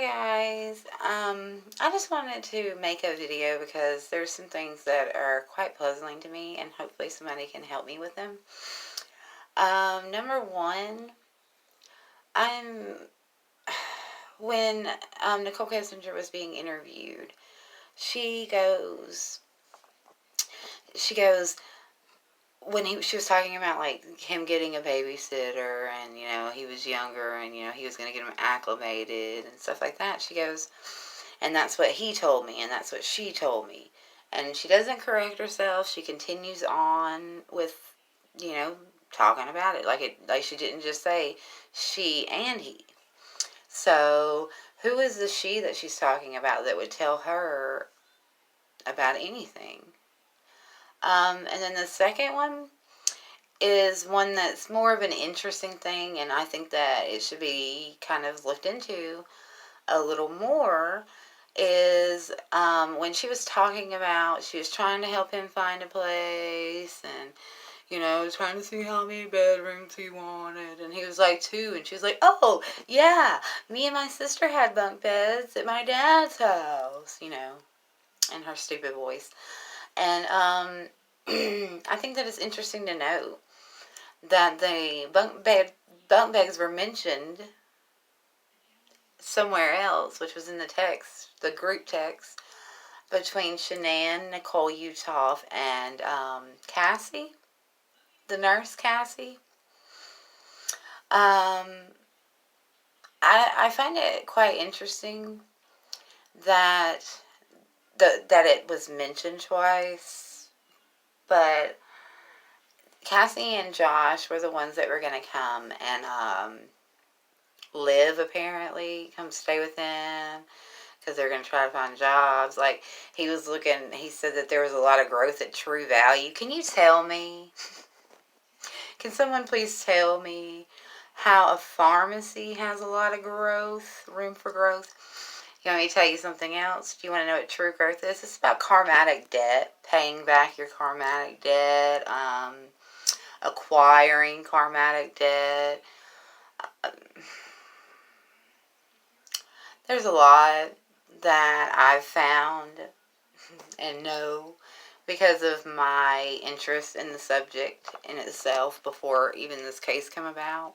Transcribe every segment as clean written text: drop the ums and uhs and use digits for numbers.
guys. I just wanted to make a video because there's some things that are quite puzzling to me, and hopefully somebody can help me with them. Number one, I'm when Nicole Kessinger was being interviewed, she goes when she was talking about like him getting a babysitter, and he was younger, and he was going to get him acclimated and stuff like that. She goes, and that's what he told me, and that's what she told me. And she doesn't correct herself. She continues on with talking about it like she didn't just say she and he. So who is the she that she's talking about that would tell her about anything? And then the second one is one that's more of an interesting thing, and I think that it should be kind of looked into a little more, is when she was talking about, she was trying to help him find a place, and trying to see how many bedrooms he wanted, and he was like 2, and she was like, oh yeah, me and my sister had bunk beds at my dad's house, in her stupid voice. And I think that it's interesting to note that the bunk beds were mentioned somewhere else, which was in the text, the group text, between Shanann, Nicole Uthoff, and Cassie, the nurse Cassie. I find it quite interesting that that it was mentioned twice, but Cassie and Josh were the ones that were going to come and live, apparently, come stay with them, because they're going to try to find jobs. Like, he said that there was a lot of growth at True Value. Can you tell me? Can someone please tell me how a pharmacy has a lot of growth, room for growth? You want me to tell you something else? Do you want to know what true growth is? It's about karmatic debt, paying back your karmatic debt, acquiring karmatic debt. There's a lot that I've found and know because of my interest in the subject in itself before even this case came about.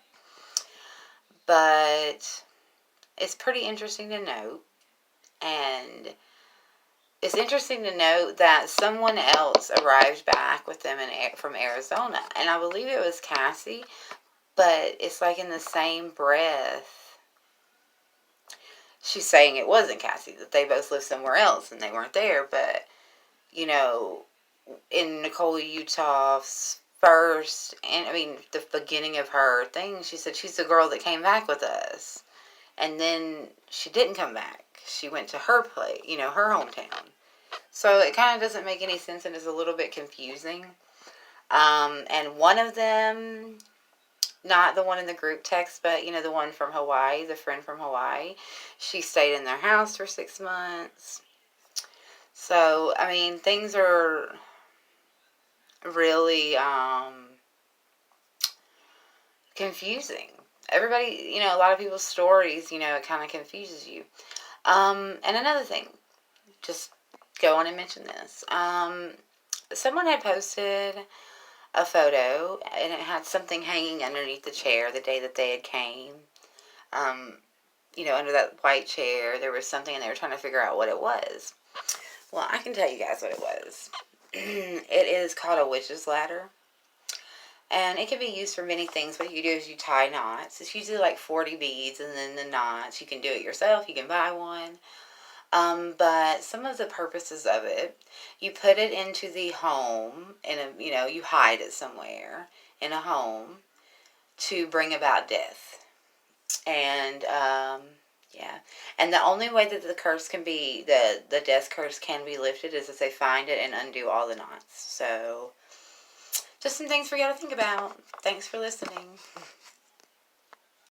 But it's pretty interesting to note, and it's interesting to note that someone else arrived back with them from Arizona, and I believe it was Cassie, but it's like in the same breath she's saying it wasn't Cassie, that they both lived somewhere else and they weren't there. But in Nicole Uthoff's first, and the beginning of her thing, she said she's the girl that came back with us, and then she didn't come back. She went to her place, her hometown. So it kind of doesn't make any sense, and is a little bit confusing. And one of them, not the one in the group text, but the one from Hawaii, the friend from Hawaii, she stayed in their house for 6 months. So things are really confusing. Everybody, a lot of people's stories, it kind of confuses you. And another thing, just go on and mention this. Someone had posted a photo, and it had something hanging underneath the chair the day that they had came. Under that white chair, there was something, and they were trying to figure out what it was. Well, I can tell you guys what it was. It is called a witch's ladder. And it can be used for many things. What you do is you tie knots. It's usually like 40 beads, and then the knots. You can do it yourself. You can buy one. But some of the purposes of it, you put it into the home, you hide it somewhere in a home to bring about death. And, yeah. And the only way that the curse can be, the death curse can be lifted is if they find it and undo all the knots. So, just some things for y'all to think about. Thanks for listening.